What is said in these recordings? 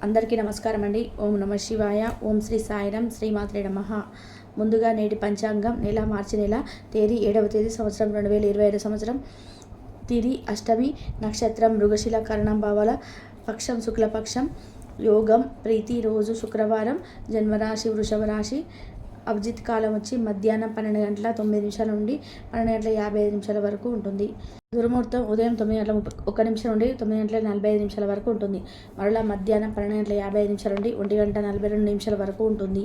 అందరికీ నమస్కారం అండి. ఓం నమ శివాయ. ఓం శ్రీ సాయిరాం. శ్రీమాత్రే నమః. ముందుగా నేటి పంచాంగం నెల మార్చి నెల తేదీ 7వ తేదీ సంవత్సరం 2025 సంవత్సరం. తిది అష్టమి, నక్షత్రం మృగశిల, కరణం భావాల, పక్షం శుక్లపక్షం, యోగం ప్రీతి, రోజు శుక్రవారం, జన్మరాశి వృషభ రాశి. అభిజిత్ కాలం వచ్చి మధ్యాహ్నం 12 గంటల 9 నిమిషాల నుండి 12 గంటల 55 నిమిషాల వరకు ఉంటుంది. దుర్ముహూర్తం ఉదయం 9 గంటల 31 నిమిషం నుండి 9 గంటల 45 నిమిషాల వరకు ఉంటుంది. మరలా మధ్యాహ్నం 12 గంటల 55 నిమిషాల నుండి 1 గంట 42 నిమిషాల వరకు ఉంటుంది.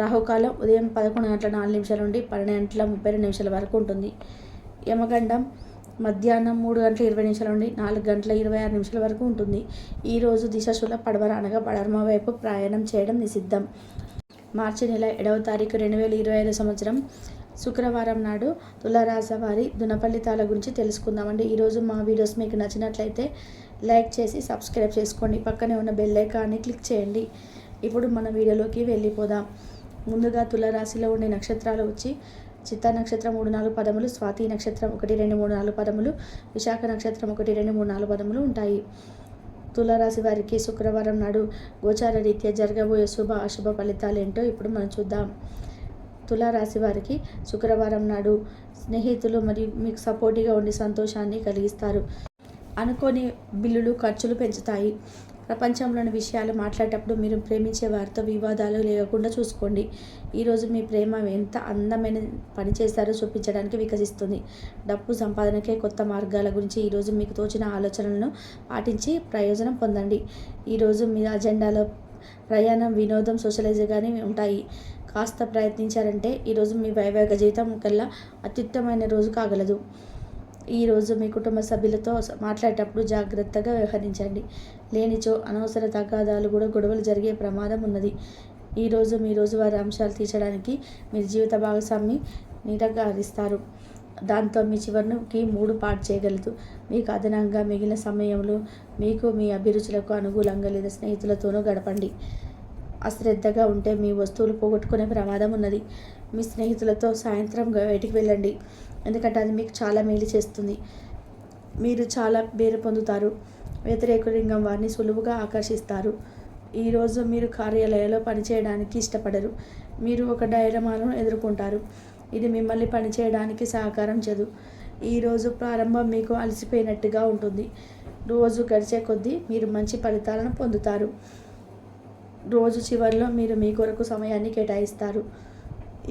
రాహుకాలం ఉదయం 11 గంటల 4 నిమిషాల నుండి 12 గంటల 32 నిమిషాల వరకు ఉంటుంది. యమగండం మధ్యాహ్నం 3 గంటల 20 నిమిషాల నుండి 4 గంటల 26 నిమిషాల వరకు ఉంటుంది. ఈరోజు దిశాశూల పడమర అనగా పడమర వైపు ప్రయాణం చేయడం నిషిద్ధం. మార్చి నెల 7వ తారీఖు 2025 సంవత్సరం శుక్రవారం నాడు తులారాశి వారి దినఫలితాల గురించి తెలుసుకుందామండి. ఈరోజు మా వీడియోస్ మీకు నచ్చినట్లయితే లైక్ చేసి సబ్స్క్రైబ్ చేసుకోండి. పక్కనే ఉన్న బెల్ ఐకాన్ని క్లిక్ చేయండి. ఇప్పుడు మన వీడియోలోకి వెళ్ళిపోదాం. ముందుగా తులారాశిలో ఉండే నక్షత్రాలు వచ్చి చిత్తా నక్షత్రం 3, 4 పదములు, స్వాతి నక్షత్రం 1, 2, 3, 4 పదములు, విశాఖ నక్షత్రం 1, 2, 3, 4 పదములు ఉంటాయి. తులారాశి వారికి శుక్రవారం నాడు గోచార రీత్యా జరగబోయే శుభ అశుభ ఫలితాలు ఏంటో ఇప్పుడు మనం చూద్దాం. తులారాశి వారికి శుక్రవారం నాడు స్నేహితులు మరియు మీకు సపోర్టివ్గా ఉండి సంతోషాన్ని కలిగిస్తారు. అనుకోని బిల్లులు ఖర్చులు పెంచుతాయి. ప్రపంచంలోని విషయాలు మాట్లాడేటప్పుడు మీరు ప్రేమించే వారితో వివాదాలు లేకుండా చూసుకోండి. ఈరోజు మీ ప్రేమ ఎంత అందమైన పని చేస్తారో చూపించడానికి వికసిస్తుంది. డబ్బు సంపాదనకే కొత్త మార్గాల గురించి ఈరోజు మీకు తోచిన ఆలోచనలను పాటించి ప్రయోజనం పొందండి. ఈరోజు మీ అజెండాలో ప్రయాణం, వినోదం, సోషలైజ్గానే ఉంటాయి. కాస్త ప్రయత్నించారంటే ఈరోజు మీ వైవాహిక జీవితం కల్లా అత్యుత్తమైన రోజు కాగలదు. ఈరోజు మీ కుటుంబ సభ్యులతో మాట్లాడేటప్పుడు జాగ్రత్తగా వ్యవహరించండి. లేనిచో అనవసర తగాదాలు కూడా గొడవలు జరిగే ప్రమాదం ఉన్నది. ఈరోజు మీ రోజువారీ అంశాలు తీర్చడానికి మీరు జీవిత భాగస్వామి నిరాకరిస్తారు. దాంతో మీ చివరికి మూడు పాటు చేయగలదు. మీకు అదనంగా మిగిలిన సమయంలో మీకు మీ అభిరుచులకు అనుకూలంగా లేదా స్నేహితులతోనూ గడపండి. అశ్రద్ధగా ఉంటే మీ వస్తువులు పోగొట్టుకునే ప్రమాదం ఉన్నది. మీ స్నేహితులతో సాయంత్రం బయటికి వెళ్ళండి, ఎందుకంటే అది మీకు చాలా మేలు చేస్తుంది. మీరు చాలా పేరు పొందుతారు. వ్యతిరేక లింగం వారిని సులువుగా ఆకర్షిస్తారు. ఈరోజు మీరు కార్యాలయంలో పనిచేయడానికి ఇష్టపడరు. మీరు ఒక డైలమాను ఎదుర్కొంటారు. ఇది మిమ్మల్ని పనిచేయడానికి సహకారం చేయదు. ఈరోజు ప్రారంభం మీకు అలసిపోయినట్టుగా ఉంటుంది. రోజు గడిచే కొద్దీ మీరు మంచి ఫలితాలను పొందుతారు. రోజు చివరిలో మీరు మీ కొరకు సమయాన్ని కేటాయిస్తారు.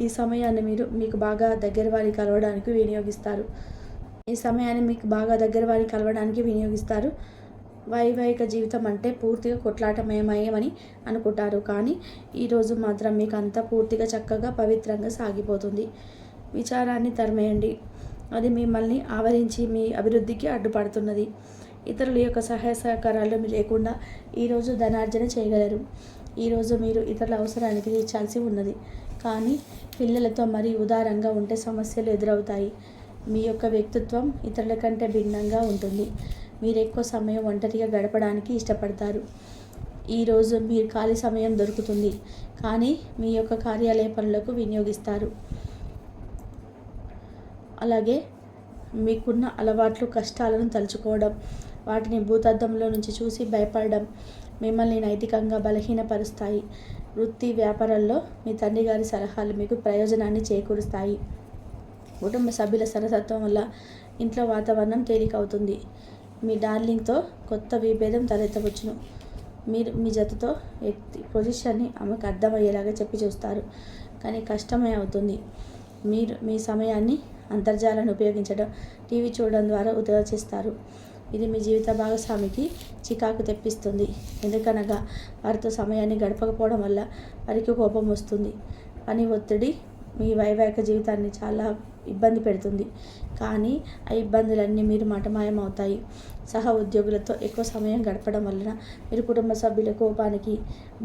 ఈ సమయాన్ని మీరు మీకు బాగా దగ్గర వారిని కలవడానికి వినియోగిస్తారు. వైవాహిక జీవితం అంటే పూర్తిగా కొట్లాటమయమని అనుకుంటారు, కానీ ఈరోజు మాత్రం మీకు అంతా పూర్తిగా చక్కగా పవిత్రంగా సాగిపోతుంది. విచారాన్ని తరిమేయండి, అది మిమ్మల్ని ఆవరించి మీ అభివృద్ధికి అడ్డుపడుతున్నది. ఇతరుల యొక్క సహాయ సహకారాలు లేకుండా ఈరోజు ధనార్జన చేయగలరు. ఈరోజు మీరు ఇతరుల అవసరానికి తీర్చాల్సి ఉన్నది, కానీ పిల్లలతో మరీ ఉదారంగా ఉంటే సమస్యలు ఎదురవుతాయి. మీ యొక్క వ్యక్తిత్వం ఇతరుల కంటే భిన్నంగా ఉంటుంది. మీరు ఎక్కువ సమయం ఒంటరిగా గడపడానికి ఇష్టపడతారు. ఈరోజు మీరు ఖాళీ సమయం దొరుకుతుంది, కానీ మీ యొక్క కార్యాలయ పనులకు వినియోగిస్తారు. అలాగే మీకున్న అలవాట్లు, కష్టాలను తలుచుకోవడం, వాటిని భూతద్దంలో నుంచి చూసి భయపడడం మిమ్మల్ని నైతికంగా బలహీనపరుస్తాయి. వృత్తి వ్యాపారాల్లో మీ తండ్రి గారి సలహాలు మీకు ప్రయోజనాన్ని చేకూరుస్తాయి. కుటుంబ సభ్యుల సరసత్వం వల్ల ఇంట్లో వాతావరణం తేలికవుతుంది. మీ డార్లింగ్తో కొత్త విభేదం తలెత్తవచ్చును. మీరు మీ జతతో వ్యక్తి పొజిషన్ని ఆమెకు అర్థమయ్యేలాగా చెప్పి చూస్తారు, కానీ కష్టమే అవుతుంది. మీరు మీ సమయాన్ని అంతర్జాలాన్ని ఉపయోగించడం, టీవీ చూడడం ద్వారా వృధా చేస్తారు. ఇది మీ జీవిత భాగస్వామికి చికాకు తెప్పిస్తుంది. ఎందుకనగా వారితో సమయాన్ని గడపకపోవడం వల్ల వారికి కోపం వస్తుంది. పని ఒత్తిడి మీ వైవాహిక జీవితాన్ని చాలా ఇబ్బంది పెడుతుంది, కానీ ఆ ఇబ్బందులన్నీ మీరు మటమాయం అవుతాయి. సహ ఉద్యోగులతో ఎక్కువ సమయం గడపడం వలన మీరు కుటుంబ సభ్యుల కోపానికి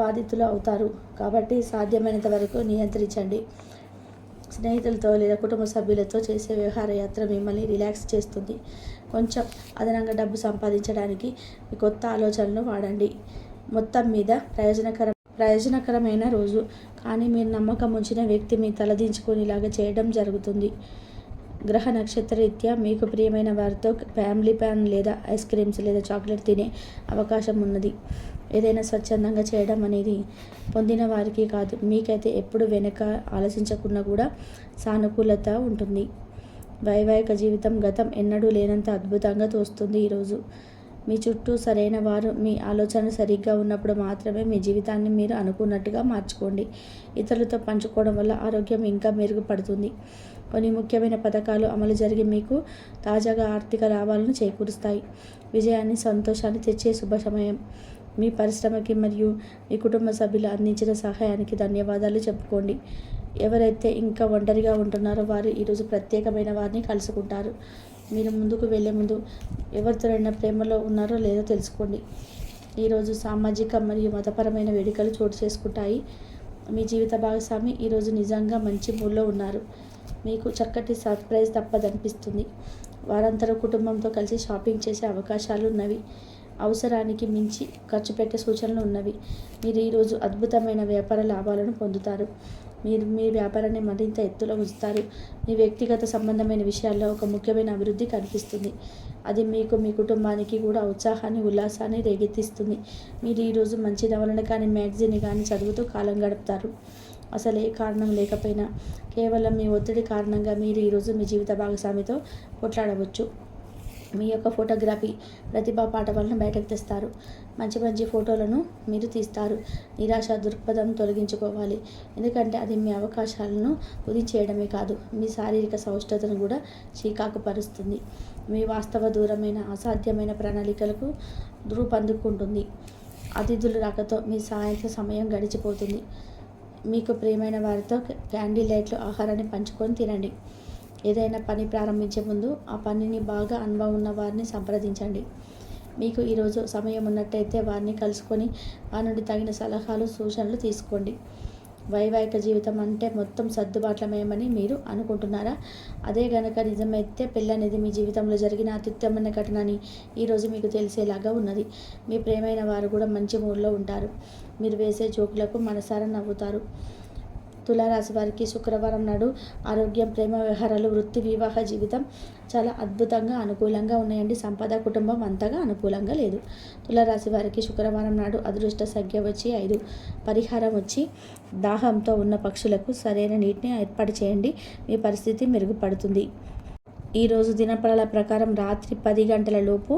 బాధితులు అవుతారు. కాబట్టి సాధ్యమైనంత వరకు నియంత్రించండి. స్నేహితులతో లేదా కుటుంబ సభ్యులతో చేసే వ్యవహార యాత్ర మిమ్మల్ని రిలాక్స్ చేస్తుంది. కొంచెం అదనంగా డబ్బు సంపాదించడానికి మీ కొత్త ఆలోచనలు వాడండి. మొత్తం మీద ప్రయోజనకరమైన రోజు, కానీ మీరు నమ్మకం ఉంచిన వ్యక్తి మీ తలదించుకునేలాగా చేయడం జరుగుతుంది. గ్రహ నక్షత్ర రీత్యా మీకు ప్రియమైన వారితో ఫ్యామిలీ ప్లాన్ లేదా ఐస్ క్రీమ్స్ లేదా చాక్లెట్ తినే అవకాశం ఉన్నది. ఏదైనా స్వచ్ఛందంగా చేయడం అనేది పొందిన వారికి కాదు, మీకైతే ఎప్పుడు వెనక ఆలోచించకుండా కూడా సానుకూలత ఉంటుంది. వైవాహిక జీవితం గతం ఎన్నడూ లేనంత అద్భుతంగా తోస్తుంది. ఈరోజు మీ చుట్టూ సరైన వారు, మీ ఆలోచనలు సరిగ్గా ఉన్నప్పుడు మాత్రమే మీ జీవితాన్ని మీరు అనుకున్నట్టుగా మార్చుకోండి. ఇతరులతో పంచుకోవడం వల్ల ఆరోగ్యం ఇంకా మెరుగుపడుతుంది. కొన్ని ముఖ్యమైన పథకాలు అమలు జరిగి మీకు తాజాగా ఆర్థిక లాభాలను చేకూరుస్తాయి. విజయాన్ని, సంతోషాన్ని తెచ్చే శుభ సమయం. మీ పరిశ్రమకి మరియు మీ కుటుంబ సభ్యులు అందించిన సహాయానికి ధన్యవాదాలు చెప్పుకోండి. ఎవరైతే ఇంకా ఒంటరిగా ఉంటున్నారో వారు ఈరోజు ప్రత్యేకమైన వారిని కలుసుకుంటారు. మీరు ముందుకు వెళ్ళే ముందు ఎవరితోనైనా ప్రేమలో ఉన్నారో లేదో తెలుసుకోండి. ఈరోజు సామాజిక మరియు మతపరమైన వేడుకలు చోటు చేసుకుంటాయి. మీ జీవిత భాగస్వామి ఈరోజు నిజంగా మంచి మూడ్లో ఉన్నారు. మీకు చక్కటి సర్ప్రైజ్ తప్పదనిపిస్తుంది. వారందరూ కుటుంబంతో కలిసి షాపింగ్ చేసే అవకాశాలు ఉన్నవి. అవసరానికి మించి ఖర్చు పెట్టే సూచనలు ఉన్నవి. మీరు ఈరోజు అద్భుతమైన వ్యాపార లాభాలను పొందుతారు. మీరు మీ వ్యాపారాన్ని మరింత ఎత్తులో ఉంచుతారు. మీ వ్యక్తిగత సంబంధమైన విషయాల్లో ఒక ముఖ్యమైన అభివృద్ధి కనిపిస్తుంది. అది మీకు, మీ కుటుంబానికి కూడా ఉత్సాహాన్ని, ఉల్లాసాన్ని రేకెత్తిస్తుంది. మీరు ఈరోజు మంచి నవలను కానీ, మ్యాగజైన్ కానీ చదువుతూ కాలం గడుపుతారు. అసలు ఏ కారణం లేకపోయినా కేవలం మీ ఒత్తిడి కారణంగా మీరు ఈరోజు మీ జీవిత భాగస్వామితో కొట్లాడవచ్చు. మీ యొక్క ఫోటోగ్రఫీ ప్రతిభా పాఠవాలను బయటకు తెస్తారు. మంచి మంచి ఫోటోలను మీరు తీస్తారు. నిరాశ దృక్పథం తొలగించుకోవాలి. ఎందుకంటే అది మీ అవకాశాలను కుదించేయడమే కాదు, మీ శారీరక సౌష్ఠతను కూడా చీకాకు పరుస్తుంది. మీ వాస్తవ దూరమైన అసాధ్యమైన ప్రణాళికలకు రూపొందుకుంటుంది. అతిథుల రాకతో మీ సాయంత్రం సమయం గడిచిపోతుంది. మీకు ప్రియమైన వారితో క్యాండిల్ లైట్లు ఆహారాన్ని పంచుకొని తినండి. ఏదైనా పని ప్రారంభించే ముందు ఆ పనిని బాగా అనుభవం ఉన్న వారిని సంప్రదించండి. మీకు ఈరోజు సమయం ఉన్నట్టయితే వారిని కలుసుకొని వారి నుండి తగిన సలహాలు, సూచనలు తీసుకోండి. వైవాహిక జీవితం అంటే మొత్తం సర్దుబాట్లమేమని మీరు అనుకుంటున్నారా? అదే గనక నిజమైతే పెళ్ళి అనేది మీ జీవితంలో జరిగిన అత్యుత్తమైన ఘటన అని ఈరోజు మీకు తెలిసేలాగా ఉన్నది. మీ ప్రియమైన వారు కూడా మంచి మూడ్లో ఉంటారు. మీరు వేసే జోకులకు మనసారా నవ్వుతారు. తులారాశి వారికి శుక్రవారం నాడు ఆరోగ్యం, ప్రేమ వ్యవహారాలు, వృత్తి, వివాహ జీవితం చాలా అద్భుతంగా అనుకూలంగా ఉన్నాయండి. సంపద, కుటుంబం అంతగా అనుకూలంగా లేదు. తులారాశి వారికి శుక్రవారం నాడు అదృష్ట సంఖ్య వచ్చి 5. పరిహారం వచ్చి దాహంతో ఉన్న పక్షులకు సరైన నీటిని ఏర్పాటు చేయండి. మీ పరిస్థితి మెరుగుపడుతుంది. ఈరోజు దినఫలాల ప్రకారం రాత్రి 10 గంటల లోపు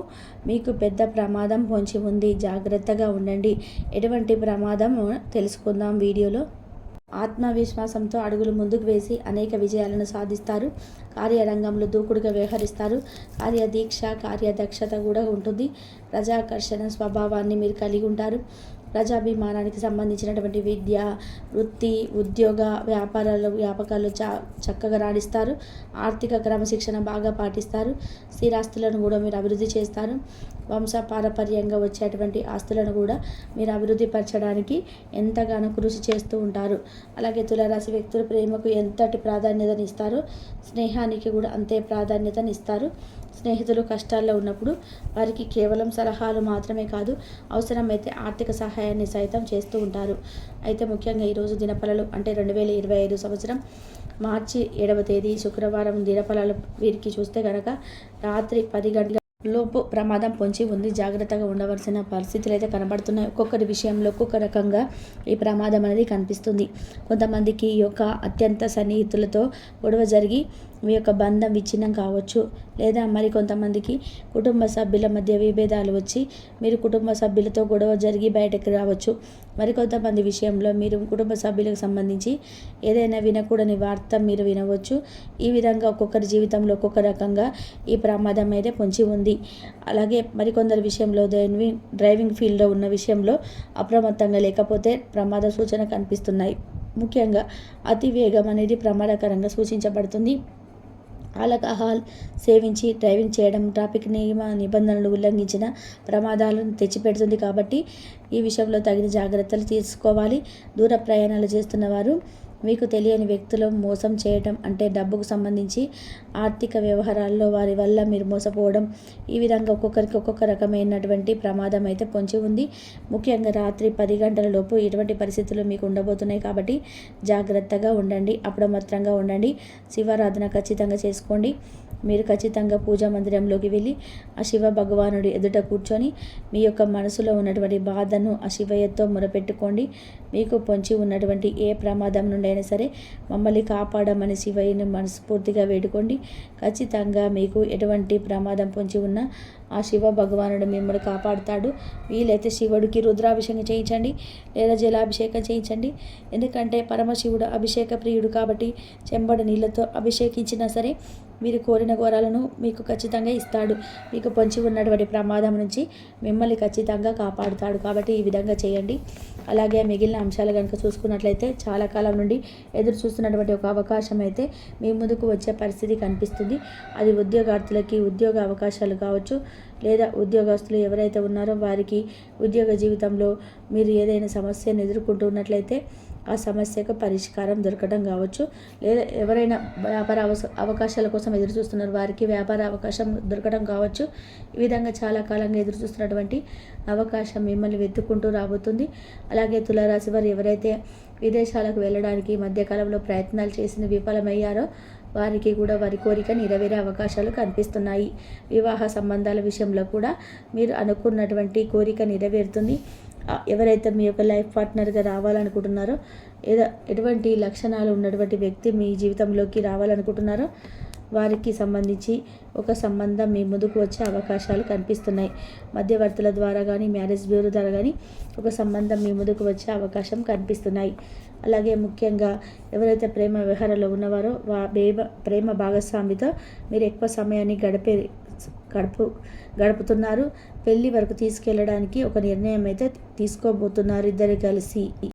మీకు పెద్ద ప్రమాదం పొంచి ఉంది. జాగ్రత్తగా ఉండండి. ఎటువంటి ప్రమాదం తెలుసుకుందాం వీడియోలో. ఆత్మవిశ్వాసంతో అడుగులు ముందుకు వేసి అనేక విజయాలను సాధిస్తారు. కార్యరంగంలో దూకుడుగా వ్యవహరిస్తారు. కార్యదీక్ష, కార్యదక్షత కూడా ఉంటుంది. ప్రజాకర్షణ స్వభావాన్ని మీరు కలిగి ఉంటారు. ప్రజాభిమానానికి సంబంధించినటువంటి విద్య, వృత్తి, ఉద్యోగ, వ్యాపకాలు చక్కగా రాణిస్తారు. ఆర్థిక క్రమశిక్షణ బాగా పాటిస్తారు. స్థిరాస్తులను కూడా మీరు అభివృద్ధి చేస్తారు. వంశపారపర్యంగా వచ్చేటువంటి ఆస్తులను కూడా మీరు అభివృద్ధి పరచడానికి ఎంతగానో కృషి చేస్తూ ఉంటారు. అలాగే తులారాశి వ్యక్తులు ప్రేమకు ఎంతటి ప్రాధాన్యతనిస్తారో స్నేహానికి కూడా అంతే ప్రాధాన్యతనిస్తారు. స్నేహితులు కష్టాల్లో ఉన్నప్పుడు వారికి కేవలం సలహాలు మాత్రమే కాదు, అవసరమైతే ఆర్థిక సహాయాన్ని సైతం చేస్తూ ఉంటారు. అయితే ముఖ్యంగా ఈరోజు దినఫలాలు అంటే 2025 సంవత్సరం మార్చి 7వ తేదీ శుక్రవారం దినఫలాలు వీరికి చూస్తే కనుక రాత్రి 10 గంటల లోపు ప్రమాదం పొంచి ఉంది. జాగ్రత్తగా ఉండవలసిన పరిస్థితులు అయితే కనబడుతున్నాయి. ఒక్కొక్కరి విషయంలో ఒక్కొక్క రకంగా ఈ ప్రమాదం అనేది కనిపిస్తుంది. కొంతమందికి ఈ యొక్క అత్యంత సన్నిహితులతో గొడవ జరిగి మీ యొక్క బంధం విచ్ఛిన్నం కావచ్చు. లేదా మరికొంతమందికి కుటుంబ సభ్యుల మధ్య విభేదాలు వచ్చి మీరు కుటుంబ సభ్యులతో గొడవ జరిగి బయటకు రావచ్చు. మరికొంతమంది విషయంలో మీరు కుటుంబ సభ్యులకు సంబంధించి ఏదైనా వినకూడని వార్త మీరు వినవచ్చు. ఈ విధంగా ఒక్కొక్కరి జీవితంలో ఒక్కొక్క రకంగా ఈ ప్రమాదం అయితే పొంచి ఉంది. అలాగే మరికొందరి విషయంలో డ్రైవింగ్ ఫీల్డ్లో ఉన్న విషయంలో అప్రమత్తంగా లేకపోతే ప్రమాద సూచన కనిపిస్తున్నాయి. ముఖ్యంగా అతి వేగం అనేది ప్రమాదకరంగా సూచించబడుతుంది. ఆల్కహాల్ సేవించి డ్రైవింగ్ చేయడం ట్రాఫిక్ నియమ నిబంధనలు ఉల్లంఘించిన ప్రమాదాలను తెచ్చిపెడుతుంది. కాబట్టి ఈ విషయంలో తగిన జాగ్రత్తలు తీసుకోవాలి. దూర ప్రయాణాలు చేస్తున్న వారు మీకు తెలియని వ్యక్తులు మోసం చేయడం అంటే డబ్బుకు సంబంధించి ఆర్థిక వ్యవహారాల్లో వారి వల్ల మీరు మోసపోవడం, ఈ విధంగా ఒక్కొక్కరికి ఒక్కొక్క రకమైనటువంటి ప్రమాదం అయితే పొంచి ఉంది. ముఖ్యంగా రాత్రి 10 గంటల లోపు ఇటువంటి పరిస్థితులు మీకు ఉండబోతున్నాయి. కాబట్టి జాగ్రత్తగా ఉండండి, అప్రమత్తంగా ఉండండి. శివారాధన ఖచ్చితంగా చేసుకోండి. మీరు ఖచ్చితంగా పూజా మందిరంలోకి వెళ్ళి ఆ శివ భగవానుడి ఎదుట కూర్చొని మీ యొక్క మనసులో ఉన్నటువంటి బాధను ఆ శివయ్యతో మొరపెట్టుకోండి. మీకు పొంచి ఉన్నటువంటి ఏ ప్రమాదం నుండి అయినా సరే మమ్మల్ని కాపాడమని శివయ్యని మనస్ఫూర్తిగా వేడుకోండి. ఖచ్చితంగా మీకు ఎటువంటి ప్రమాదం పొంచి ఉన్నా ఆ శివ భగవానుడు మిమ్మల్ని కాపాడుతాడు. వీలైతే శివుడికి రుద్రాభిషేకం చేయించండి లేదా జలాభిషేకం చేయించండి. ఎందుకంటే పరమశివుడు అభిషేక ప్రియుడు కాబట్టి చెంబడి నీళ్ళతో అభిషేకించినా సరే మీరు కోరిన ఘోరాలను మీకు ఖచ్చితంగా ఇస్తాడు. మీకు పొంచి ఉన్నటువంటి ప్రమాదం నుంచి మిమ్మల్ని ఖచ్చితంగా కాపాడుతాడు. కాబట్టి ఈ విధంగా చేయండి. అలాగే మిగిలిన అంశాలు కనుక చూసుకున్నట్లయితే చాలా కాలం నుండి ఎదురు చూస్తున్నటువంటి ఒక అవకాశం అయితే మీ ముందుకు వచ్చే పరిస్థితి కనిపిస్తుంది. అది ఉద్యోగార్థులకి ఉద్యోగ అవకాశాలు కావచ్చు, లేదా ఉద్యోగస్తులు ఎవరైతే ఉన్నారో వారికి ఉద్యోగ జీవితంలో మీరు ఏదైనా సమస్యను ఎదుర్కొంటూ ఉన్నట్లయితే ఆ సమస్యకు పరిష్కారం దొరకడం కావచ్చు, లేదా ఎవరైనా వ్యాపార అవకాశాల కోసం ఎదురు చూస్తున్నారు వారికి వ్యాపార అవకాశం దొరకడం కావచ్చు. ఈ విధంగా చాలా కాలంగా ఎదురు చూస్తున్నటువంటి అవకాశం మిమ్మల్ని వెతుక్కుంటూ రాబోతుంది. అలాగే తులారాశి వారు ఎవరైతే విదేశాలకు వెళ్ళడానికి మధ్యకాలంలో ప్రయత్నాలు చేసి విఫలమయ్యారో వారికి కూడా వారి కోరిక నెరవేరే అవకాశాలు కనిపిస్తున్నాయి. వివాహ సంబంధాల విషయంలో కూడా మీరు అనుకున్నటువంటి కోరిక నెరవేరుతుంది. ఎవరైతే మీ యొక్క లైఫ్ పార్ట్నర్గా రావాలనుకుంటున్నారో, ఏదో ఎటువంటి లక్షణాలు ఉన్నటువంటి వ్యక్తి మీ జీవితంలోకి రావాలనుకుంటున్నారో వారికి సంబంధించి ఒక సంబంధం మీ ముందుకు వచ్చే అవకాశాలు కనిపిస్తున్నాయి. మధ్యవర్తుల ద్వారా కానీ మ్యారేజ్ బ్యూరో ద్వారా కానీ ఒక సంబంధం మీ ముందుకు వచ్చే అవకాశం కనిపిస్తున్నాయి. అలాగే ముఖ్యంగా ఎవరైతే ప్రేమ వ్యవహారంలో ఉన్నవారో ప్రేమ భాగస్వామితో మీరు ఎక్కువ సమయాన్ని గడుపుతున్నారు. పెళ్లి వరకు తీసుకెళ్ళడానికి ఒక నిర్ణయం అయితే తీసుకోబోతున్నారు ఇద్దరు కలిసి.